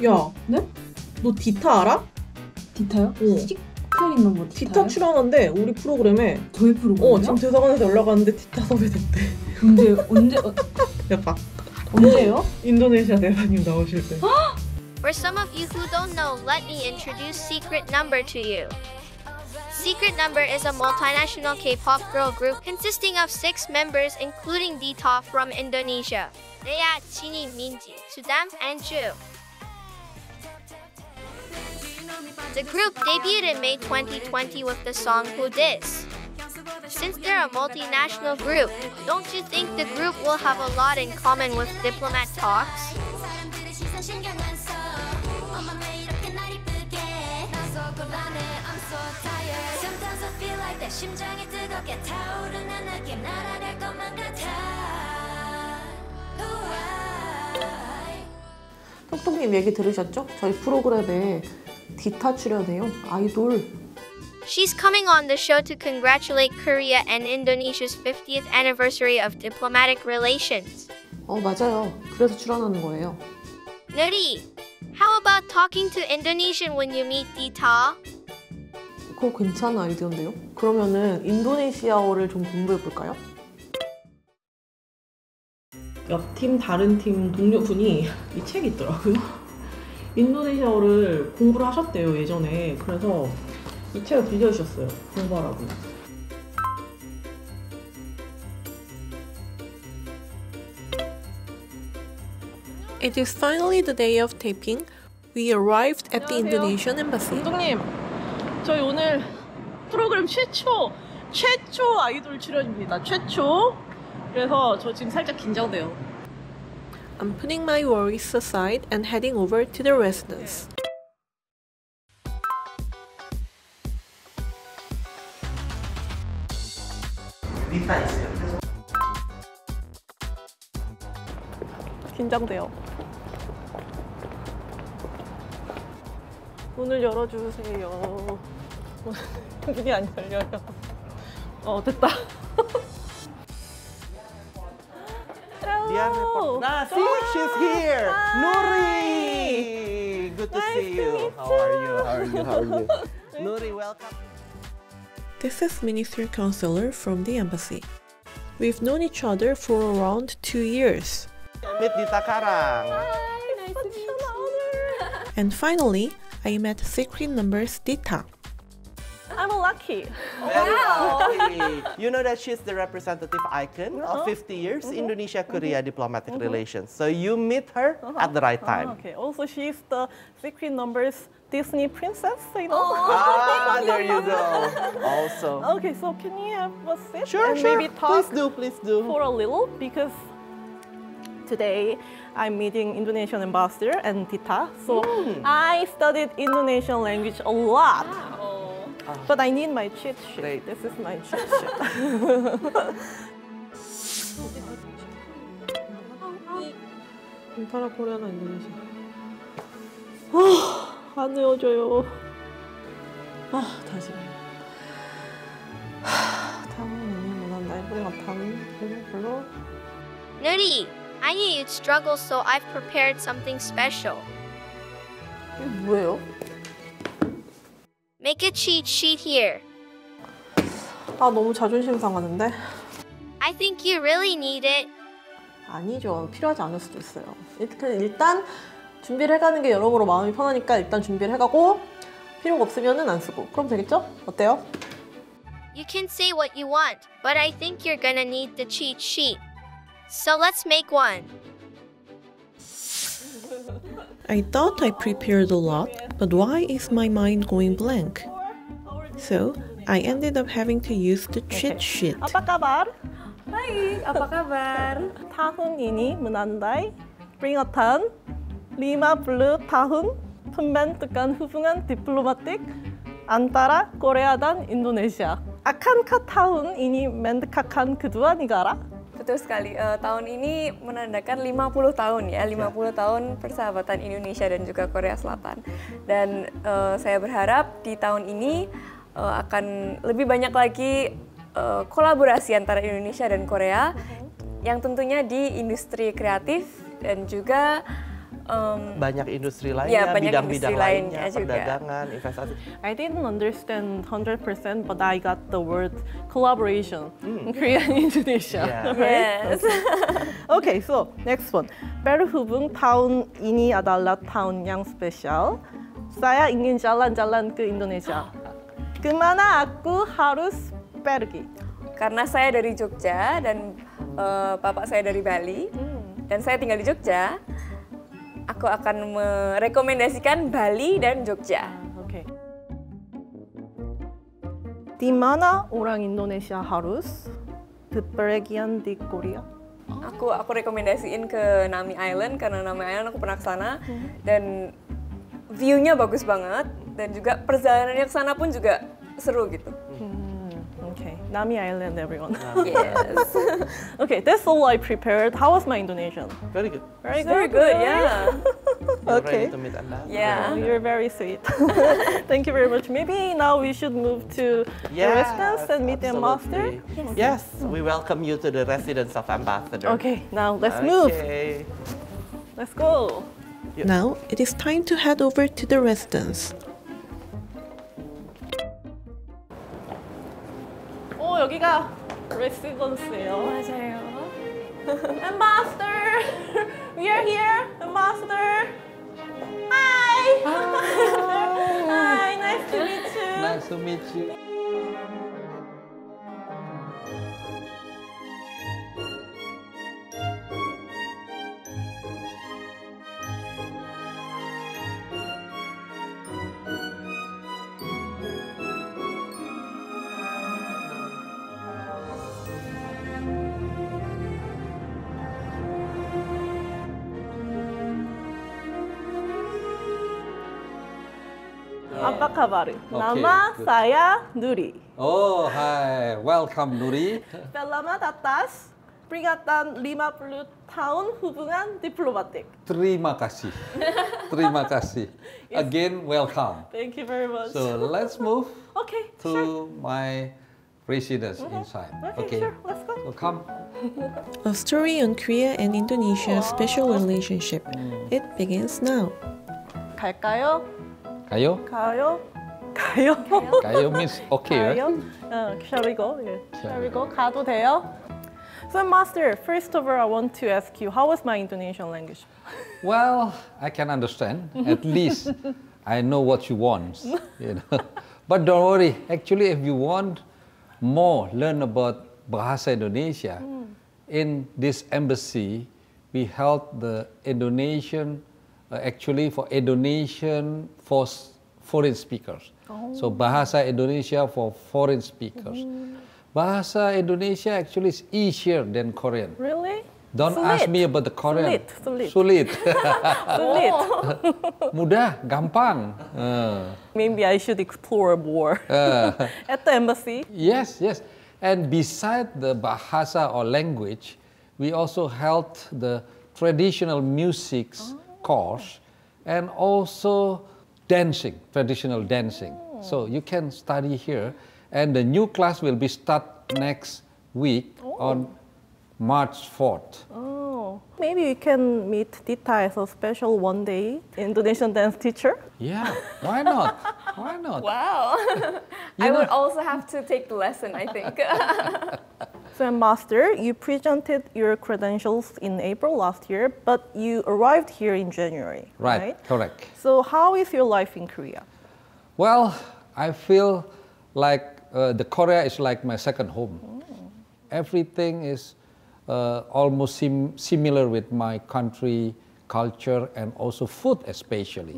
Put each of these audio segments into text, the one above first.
야, 네? 너 디타 알아? 디타요? 시크릿넘버 디타요? 디타 출연한대 우리 프로그램에. 저희 프로그램이요? 지금 대사관에서 연락 왔는데 디타 섭외됐대. 언제? 대박. 언제요? 인도네시아 대사님 나오실 때. For some of you who don't know, let me introduce Secret Number to you. Secret Number is a multinational K-pop girl group consisting of 6 members including Dita from Indonesia, Rhea, Chini, Minji, Sudam, and Ju. The group debuted in May 2020 with the song Who Dis. Since they're a multinational group, don't you think the group will have a lot in common with Diplomat Talks? 똑똑님 얘기 들으셨죠? 저희 프로그램에 디타 출연해요. 아이돌. She's coming on the show to congratulate Korea and Indonesia's 50th anniversary of diplomatic relations. 맞아요. 그래서 출연하는 거예요. Nuri, how about talking to Indonesian when you meet Dita? 그거 괜찮은 아이디어인데요? 그러면은 인도네시아어를 좀 공부해 볼까요? 옆 팀, 다른 팀 동료분이 이 책이 있더라고요. 인도네시아어를 공부를 하셨대요, 예전에. 그래서 이 책을 빌려주셨어요, 공부하라고. It is finally the day of taping. We arrived at the Indonesian Embassy. 감독님, 저희 오늘 프로그램 최초 아이돌 출연입니다. 최초. 그래서 저 지금 살짝 긴장돼요. I'm putting my worries aside and heading over to the residence. 디타 있어요. 긴장돼요. 문을 열어주세요. 문이 안 열려요. 됐다. Hello. See, she's here. Nuri. Good to see you. How are you? Nuri, welcome. This is Ministry Counselor from the embassy. We've known each other for around 2 years. Meet Dita Karang. Hi, nice to meet you. And finally, I met Secret Number Dita. I'm lucky. Very lucky. You know that she's the representative icon of 50 years Indonesia-Korea diplomatic relations. So you meet her at the right time. Okay. Also, she's the Secret Number's Disney princess, you know. There you go. Also. Okay, so can you have a sit Sure. maybe talk Please do. for a little, because today I'm meeting Indonesian Ambassador and Dita. So I studied Indonesian language a lot. But I need my cheat sheet. Great. This is my cheat sheet. 인타라 코리아나 인도네시아. 안 외워져요. 다시. 다음은 난 나이프리 같다는 별로. Nuri, I knew you'd struggle, so I've prepared something special. 이게 뭐예요? Make a cheat sheet here. 너무 자존심 상하는데? I think you really need it. 아니죠. 필요하지 않을 수도 있어요. 일단 준비를 해가는 게 여러모로 마음이 편하니까 일단 준비를 해가고 필요가 없으면은 안 쓰고. 그럼 되겠죠? 어때요? You can say what you want, but I think you're gonna need the cheat sheet. So let's make one. I thought I prepared a lot, but why is my mind going blank? So, I ended up having to use the cheat sheet. Apa kabar? Baik, apa kabar? Tahun ini menandai peringatan 50 tahun pembentukan hubungan diplomatik antara Korea dan Indonesia. Akankah tahun ini mendekatkan kedua negara? Betul sekali, tahun ini menandakan 50 tahun ya, 50 tahun persahabatan Indonesia dan juga Korea Selatan. Dan saya berharap di tahun ini akan lebih banyak lagi kolaborasi antara Indonesia dan Korea yang tentunya di industri kreatif dan juga banyak industri lainnya, banyak bidang-bidang industri lainnya, lainnya juga. perdagangan, investasi. I didn't understand 100%, but I got the word collaboration in Korea and Indonesia. Yeah. Right? Yes. Okay, so next one. Berhubung tahun ini adalah tahun yang spesial, saya ingin jalan-jalan ke Indonesia. Kemana aku harus pergi? Karena saya dari Jogja dan bapak saya dari Bali, dan saya tinggal di Jogja, aku akan merekomendasikan Bali dan Jogja. Okay. Di mana orang Indonesia harus bepergian di Korea? Aku rekomendasiin ke Nami Island karena Nami Island aku pernah ke sana dan view-nya bagus banget dan juga perjalanannya ke sana pun juga seru gitu. Okay, Nami Island, everyone. Yes. Okay, that's all I prepared. How was my Indonesian? Very good. Very good. Very good, yeah. You're Okay. ready to meet Ambassador. Yeah. You're very sweet. Thank you very much. Maybe now we should move to the residence and meet the master. Absolutely. Yes, we welcome you to the residence of Ambassador. Okay, now let's move. Okay. Let's go. Now it is time to head over to the residence. 오, 여기가 레시던스예요. 맞아요. Ambassador, we are here. Ambassador. Hi. Hi. Nice to meet you. Nice to meet you. Apa kabar? Okay, Nama good. saya Nuri. Oh, hi. Welcome, Nuri. Selamat atas peringatan 50 tahun hubungan diplomatik. Terima kasih. Terima kasih. Again, welcome. Thank you very much. So let's move Okay, to sure. my residence inside. Okay, sure. Let's go. So come. A story on Korea and Indonesia's special relationship. It begins now. 갈까요? Kayo? 가요? 가요? Kayo means okay, right? 가요? Shall we go? Yeah. Shall we go? 가도 돼요? So, Master, first of all, I want to ask you, how was my Indonesian language? Well, I can understand. At least I know what you want. You know. But don't worry. Actually, if you want more, learn about Bahasa Indonesia, in this embassy, we held the Indonesian, actually for Indonesian for foreign speakers. So Bahasa Indonesia for foreign speakers. Bahasa Indonesia actually is easier than Korean. Really? Don't ask me about the Korean. Sulit. Sulit. Sulit. Mudah, gampang. Maybe I should explore more at the embassy. Yes, yes. And beside the bahasa or language, we also held the traditional music course and also dancing, traditional dancing. So you can study here. And the new class will be start next week on March 4th. Oh, maybe we can meet Dita as a special one-day Indonesian dance teacher. Yeah, why not? Why not? Wow. I would also have to take the lesson, I think. So, Master, you presented your credentials in April last year, but you arrived here in January, right? Correct. So, how is your life in Korea? Well, I feel like the Korea is like my second home. Everything is almost similar with my country, culture, and also food especially.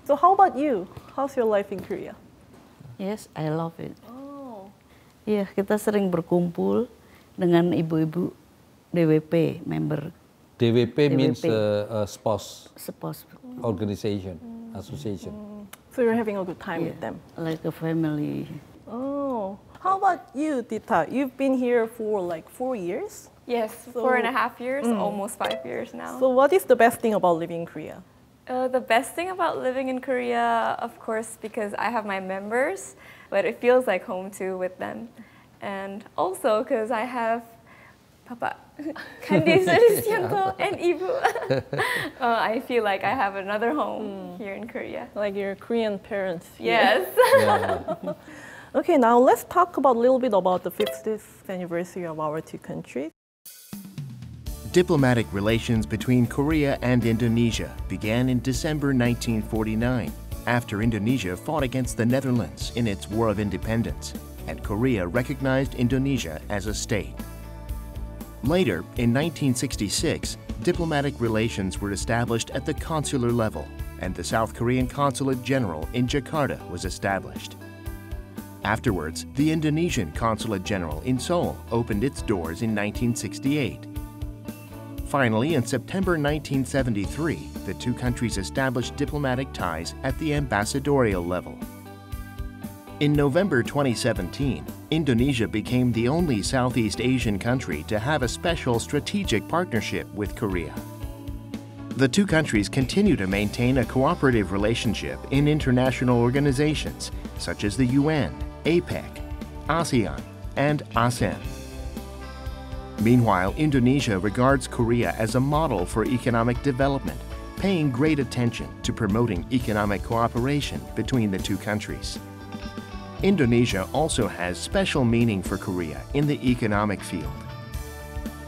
So, how about you? How's your life in Korea? Yes, I love it. Oh, Iya, kita sering berkumpul dengan ibu-ibu DWP member DWP means DWP. spouse spouse, organization, association. so you're having a good time with them. like a family. Oh, how about you, Dita? You've been here for like 4 years. Yes, So- 4.5 years, almost 5 years now. So, what is the best thing about living in Korea? The best thing about living in Korea, of course, because I have my members, but it feels like home too with them. And also because I have Papa, Gandi Sulistiyanto and Ibu. I feel like I have another home here in Korea. Like your Korean parents. Yes. Yeah. Okay, now let's talk about a little bit about the 50th anniversary of our two countries. Diplomatic relations between Korea and Indonesia began in December 1949, after Indonesia fought against the Netherlands in its War of Independence, and Korea recognized Indonesia as a state. Later, in 1966, diplomatic relations were established at the consular level, and the South Korean Consulate General in Jakarta was established. Afterwards, the Indonesian Consulate General in Seoul opened its doors in 1968. Finally, in September 1973, the two countries established diplomatic ties at the ambassadorial level. In November 2017, Indonesia became the only Southeast Asian country to have a special strategic partnership with Korea. The two countries continue to maintain a cooperative relationship in international organizations such as the UN, APEC, ASEAN, and ASEM. Meanwhile, Indonesia regards Korea as a model for economic development, paying great attention to promoting economic cooperation between the two countries. Indonesia also has special meaning for Korea in the economic field.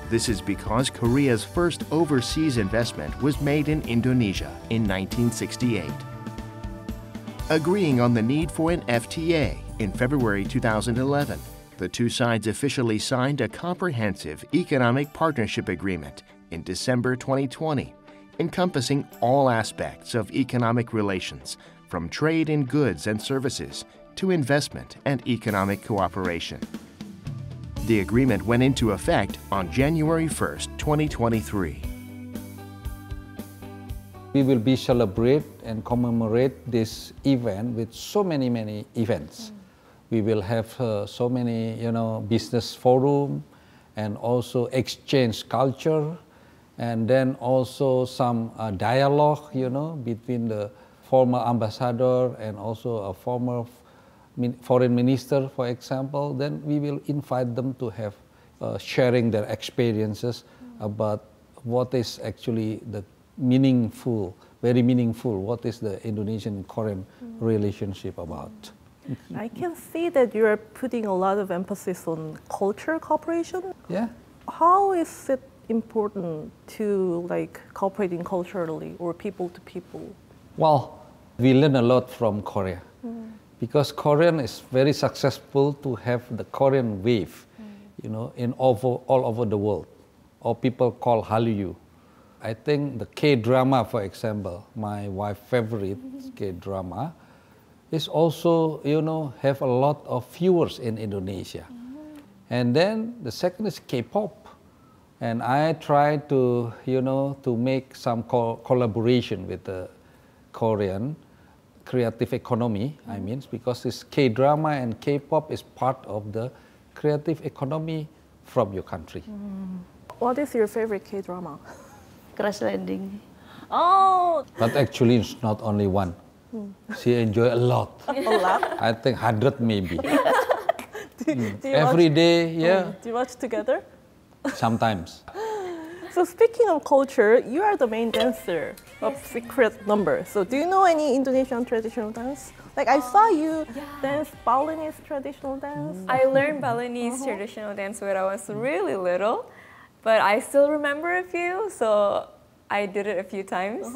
This is because Korea's first overseas investment was made in Indonesia in 1968. Agreeing on the need for an FTA in February 2011, the two sides officially signed a comprehensive economic partnership agreement in December 2020, encompassing all aspects of economic relations, from trade in goods and services to investment and economic cooperation. The agreement went into effect on January 1st, 2023. We will be celebrate and commemorate this event with so many events. We will have so many, business forum, and also exchange culture, and then also some dialogue, between the former ambassador and also a former foreign minister, for example. Then we will invite them to have sharing their experiences about what is actually the meaningful, very meaningful, what is the Indonesian-Korean relationship about. I can see that you are putting a lot of emphasis on cultural cooperation. Yeah. How is it important to cooperating culturally or people to people? Well, we learn a lot from Korea because Korean is very successful to have the Korean wave, in all over the world, or people call Hallyu. I think the K-drama, for example, my wife's favorite K-drama, is also, have a lot of viewers in Indonesia. And then the second is Kpop. And I try to, to make some collaboration with the Korean creative economy, because this K-drama and Kpop is part of the creative economy from your country. What is your favorite K-drama? Crash Landing. Oh! But actually, it's not only one. She enjoy a lot. A lot? I think 100 maybe. Do you Every day, yeah. Do you watch together? Sometimes. So speaking of culture, you are the main dancer of Secret Number. So do you know any Indonesian traditional dance? I saw you dance Balinese traditional dance. I learned Balinese traditional dance when I was really little, but I still remember a few, so I did it a few times.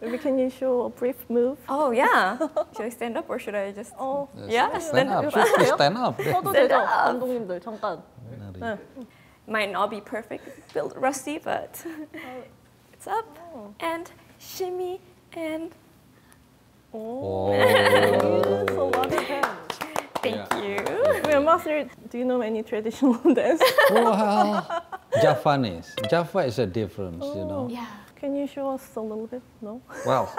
Maybe can you show a brief move? Oh yeah. Should I stand up or should I just? Oh, yeah. Stand up. Stand up. 서도 되죠, 감독님들 잠깐. 네. Might not be perfect, built rusty, but it's up and shimmy and. Oh. That's a lot of hands. Thank you. Ambassador, do you know any traditional dance? Well, Javanese. Java is a difference, Yeah. Can you show us a little bit? No? Well,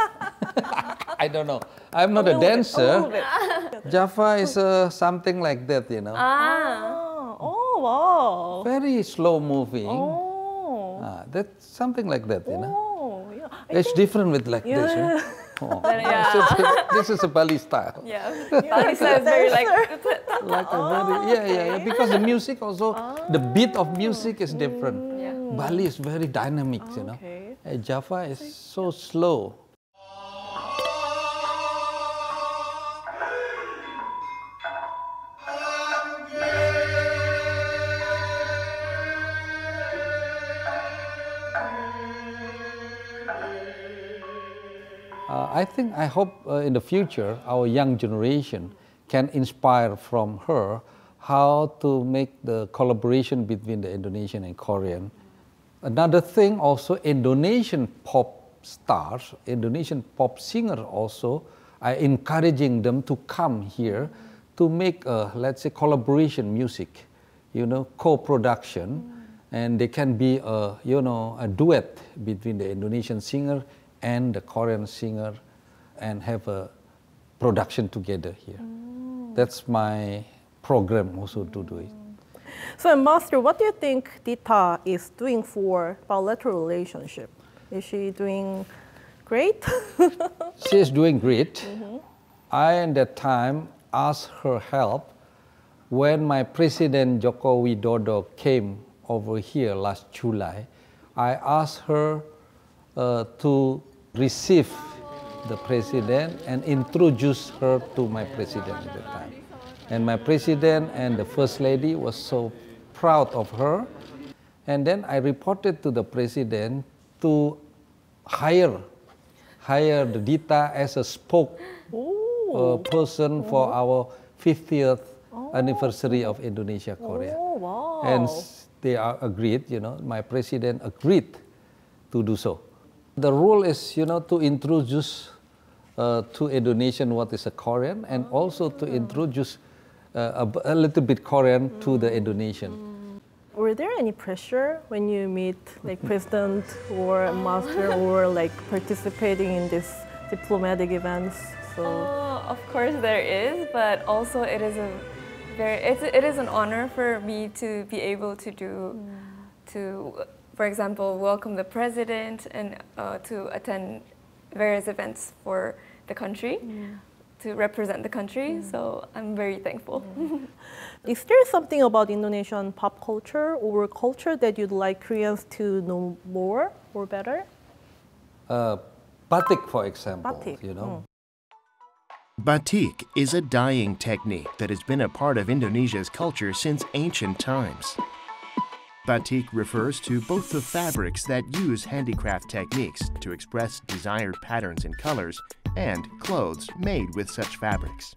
I don't know. I'm not a dancer. A little bit. Java is something like that, Oh, wow. Very slow moving. Oh. That's something like that, Oh, yeah. It's different with like this. Yeah. Oh. Yeah. This is a Bali style. Yeah, Bali style is very like Because the music also, the beat of music is different. Bali is very dynamic, you know. Java is so slow. I hope in the future our young generation can inspire from her how to make the collaboration between the Indonesian and Korean. Another thing also, Indonesian pop stars, Indonesian pop singers also, are encouraging them to come here to make let's say collaboration music, you know, co-production, and they can be a duet between the Indonesian singer and the Korean singer and have a production together here. That's my program also to do it. So, Ambassador, what do you think Dita is doing for bilateral relationship? Is she doing great? She is doing great. I, at that time, asked her help when my President Joko Widodo came over here last July. I asked her to receive the president and introduce her to my president at the time. And my president and the first lady was so proud of her. And then I reported to the president to hire the Dita as a spokesperson for our 50th anniversary of Indonesia-Korea. And they are agreed, you know, my president agreed to do so. The rule is, you know, to introduce to Indonesian what is a Korean, and also to introduce a little bit Korean to the Indonesian. Were there any pressure when you meet like president or master or like participating in these diplomatic events? So of course there is, but also it is an honor for me to be able to do for example, welcome the president and to attend various events for the country, to represent the country. So I'm very thankful. Is there something about Indonesian pop culture or culture that you'd like Koreans to know more or better? Batik, for example, Batik. You know. Batik is a dyeing technique that has been a part of Indonesia's culture since ancient times. Batik refers to both the fabrics that use handicraft techniques to express desired patterns and colors and clothes made with such fabrics.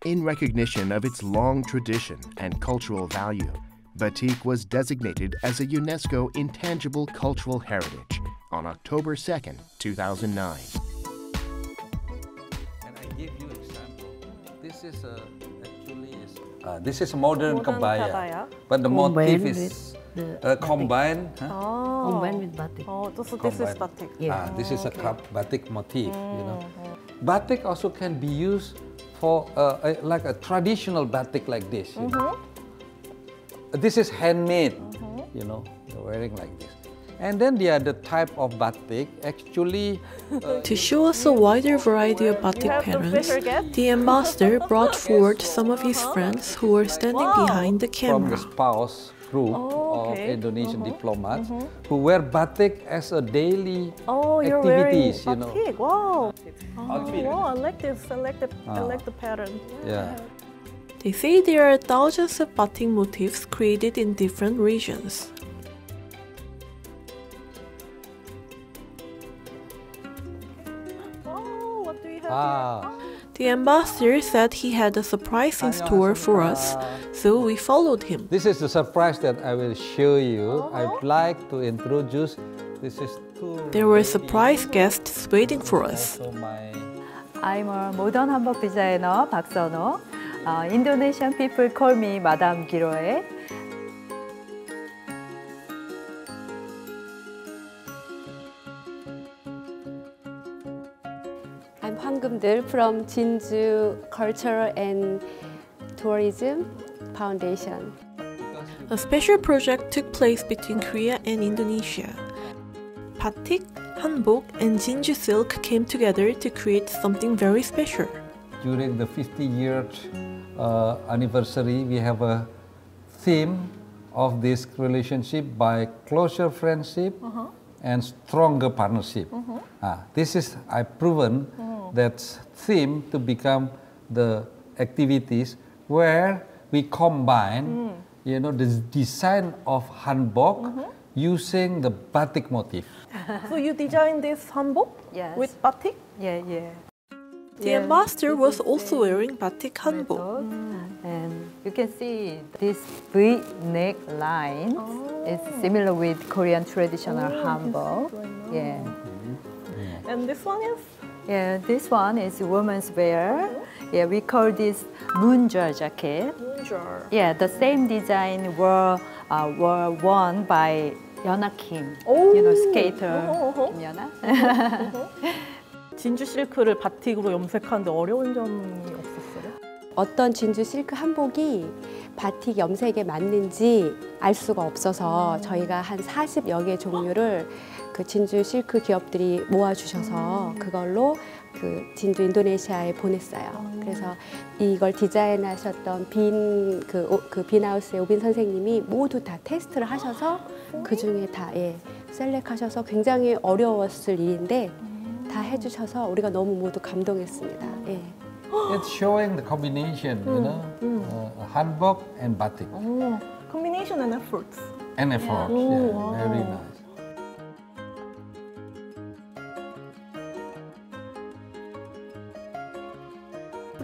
In recognition of its long tradition and cultural value, Batik was designated as a UNESCO Intangible Cultural Heritage on October 2nd, 2009. And I give you an example. This is this is a modern kebaya, but the motif is combined. Combined with batik. So this is batik. This is a batik motif. You know, batik also can be used for like a traditional batik like this. You know? This is handmade. You know, you're wearing like this. And then the other type of batik actually... To show us a wider variety of batik patterns, the ambassador brought forward some of his friends who were standing behind the camera. From the spouse group of Indonesian diplomats who wear batik as a daily activities, you know. Batik. Wow. Wow, I like this. I like the pattern. Yeah. They say there are thousands of batik motifs created in different regions. The ambassador said he had a surprise in store for us, so we followed him. This is the surprise that I will show you. I'd like to introduce. There were surprise guests waiting for us. I'm a modern Hamburg designer, 박선호. Indonesian people call me Madame Giroe. I'm 황금들 from Jinju Cultural and Tourism Foundation. A special project took place between Korea and Indonesia. Batik, hanbok, and 진주실크 came together to create something very special. During the 50-year anniversary, we have a theme of this relationship by closer friendship and stronger partnership. This is, I've proven that theme to become the activities where we combine, the design of hanbok using the batik motif. So you designed this hanbok with batik? Yeah. The ambassador was also wearing batik hanbok. And you can see this V-neck line is similar with Korean traditional hanbok. Yeah. And this one is? Yeah, this one is women's wear. Yeah, we call this moonjar jacket. Moonjar. Yeah, the same design were worn by Yeona Kim, skater Kim Yeona. 진주 실크를 바틱으로 염색하는데 어려운 점이 없었어요? 어떤 진주 실크 한복이 바틱 염색에 맞는지 알 수가 없어서 저희가 한 40여 개 종류를 그 진주 실크 기업들이 모아주셔서 그걸로 그 진주 인도네시아에 보냈어요. 그래서 이걸 디자인하셨던 그 빈하우스의 오빈 선생님이 모두 다 테스트를 하셔서 그 중에 다 셀렉하셔서 굉장히 어려웠을 일인데 다 해주셔서 우리가 너무 모두 감동했습니다. It's showing the combination, hanbok and batik. Combination and efforts. And effort, very nice.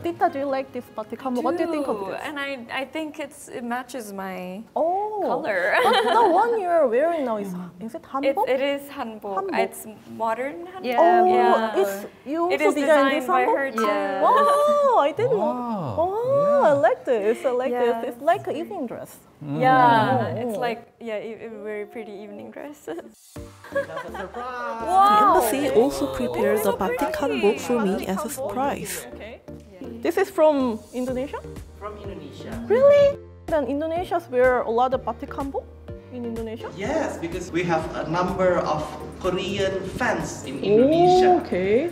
Dita, do you like this batik hanbok? What do you think of this? And I think it matches my color. color. But the one you're wearing now is it hanbok? It is hanbok. It's modern hanbok. You it also is designed this by hanbok? her too. Wow, I didn't. I like this. I like this. It's like an evening dress. It's like a very pretty evening dress. That's a surprise. The embassy also prepared the batik hanbok for me as a surprise. Okay. This is from Indonesia? From Indonesia. Really? Then Indonesians wear a lot of batik hanbok in Indonesia? Yes, because we have a number of Korean fans in Indonesia. Okay.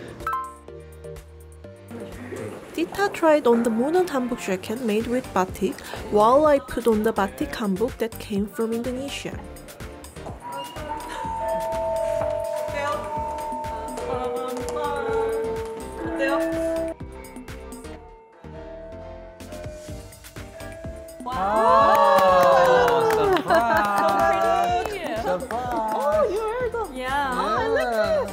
Dita tried on the modern hanbok jacket made with batik, while I put on the batik hanbok that came from Indonesia. Oh, surprise! Surprise! Oh, you wear them. Yeah. I like this.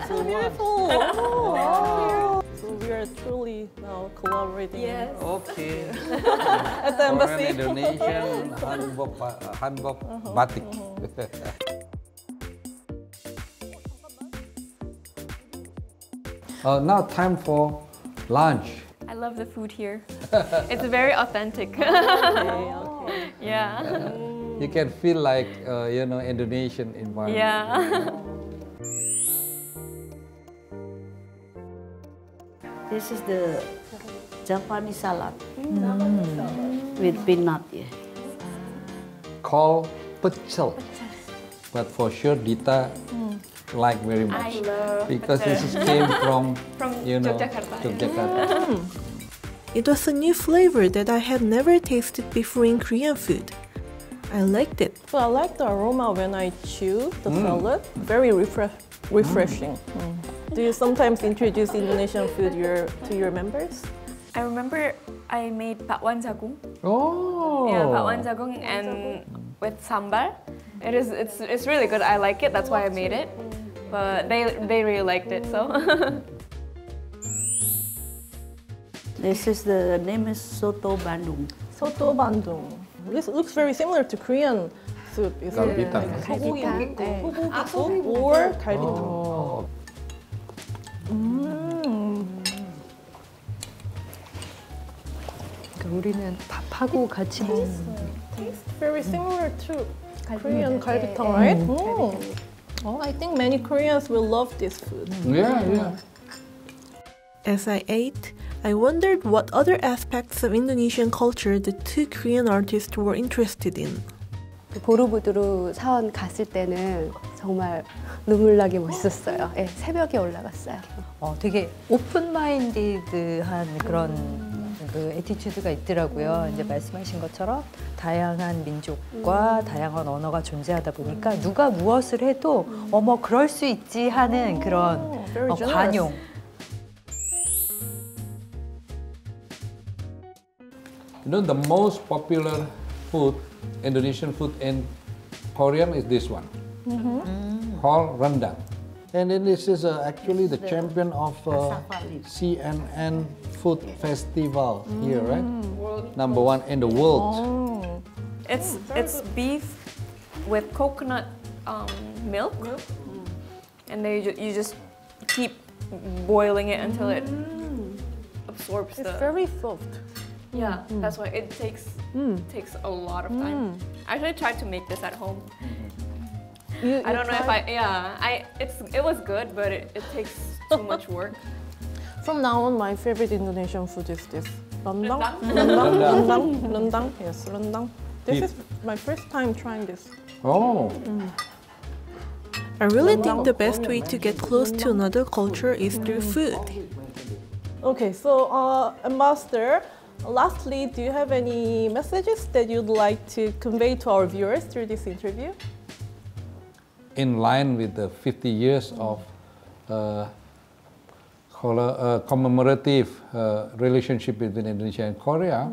So beautiful. Wow. So we are truly now collaborating. Yes. Okay. At the embassy. Indonesian hanbok batik. Now time for lunch. I love the food here. It's very authentic. Yeah. You can feel like Indonesian environment. Yeah. This is the Japanese salad with peanut. Called pecel. But for sure Dita like very much. Because this came from Yogyakarta. It was a new flavor that I had never tasted before in Korean food. I liked it. So I like the aroma when I chew the salad. Very refreshing. Do you sometimes introduce Indonesian food to your members? I remember I made bakwan jagung. Oh. Yeah, bakwan jagung and with sambal. It's really good. I like it. That's why I made it. But they really liked it. So. This is the name is soto Bandung. Soto Bandung. This looks very similar to Korean soup. Is it? 갈비탕. 소고기 or 갈비탕. 우리는 밥하고 같이 먹는. Tastes very similar to Korean 갈비탕, right? Oh, I think many Koreans will love this food. Yeah. As I ate, I wondered what other aspects of Indonesian culture the two Korean artists were interested in. 보르부드르 사원 갔을 때는 정말 눈물 나게 멋있었어요. 예, 새벽에 올라갔어요. 되게 오픈 마인디드한 그런 그 애티튜드가 있더라고요. 이제 말씀하신 것처럼 다양한 민족과 다양한 언어가 존재하다 보니까 누가 무엇을 해도 어머 그럴 수 있지 하는 그런 관용. You know, the most popular food, Indonesian food in Korean is this one, called rendang. And then this is actually the champion of CNN food festival here, right? #1 in the world. It's beef with coconut milk, and you just keep boiling it until it absorbs It's very soft. Yeah, that's why it takes a lot of time. I actually tried to make this at home. I don't know if it was good, but it takes too much work. From now on, my favorite Indonesian food is this. Rendang. Yes, rendang. This is my first time trying this. Oh. I really think the best way to get close to another culture is through food. Okay, so Ambassador, lastly, do you have any messages that you'd like to convey to our viewers through this interview? In line with the 50 years of commemorative relationship between Indonesia and Korea,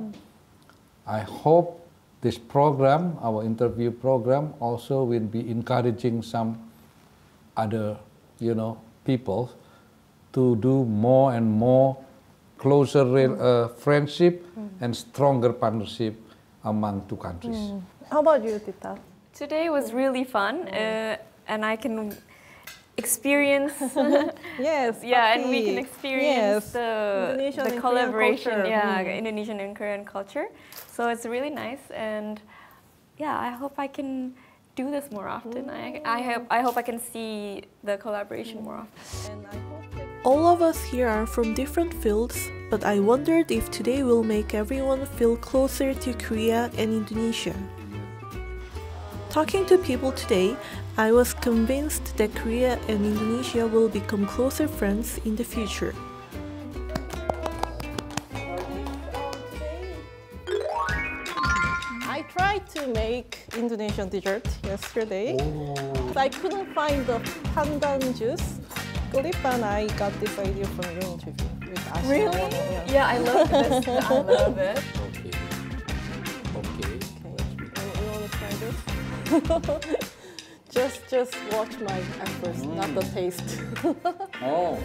I hope this program, our interview program, also will be encouraging some other, people to do more and more closer friendship and stronger partnership among two countries. How about you, Dita? Today was really fun, and I can experience yes, and we can experience Indonesian the and collaboration, Korean culture. Indonesian and Korean culture. So it's really nice, and I hope I can do this more often. I hope I can see the collaboration more often. All of us here are from different fields, but I wondered if today will make everyone feel closer to Korea and Indonesia. Talking to people today, I was convinced that Korea and Indonesia will become closer friends in the future. I tried to make Indonesian dessert yesterday. But I couldn't find the pandan juice clip, and I got this idea from your interview. Really? Yeah, I love this. I love it. Okay. You want to try this? Just watch my efforts, not the taste. Oh.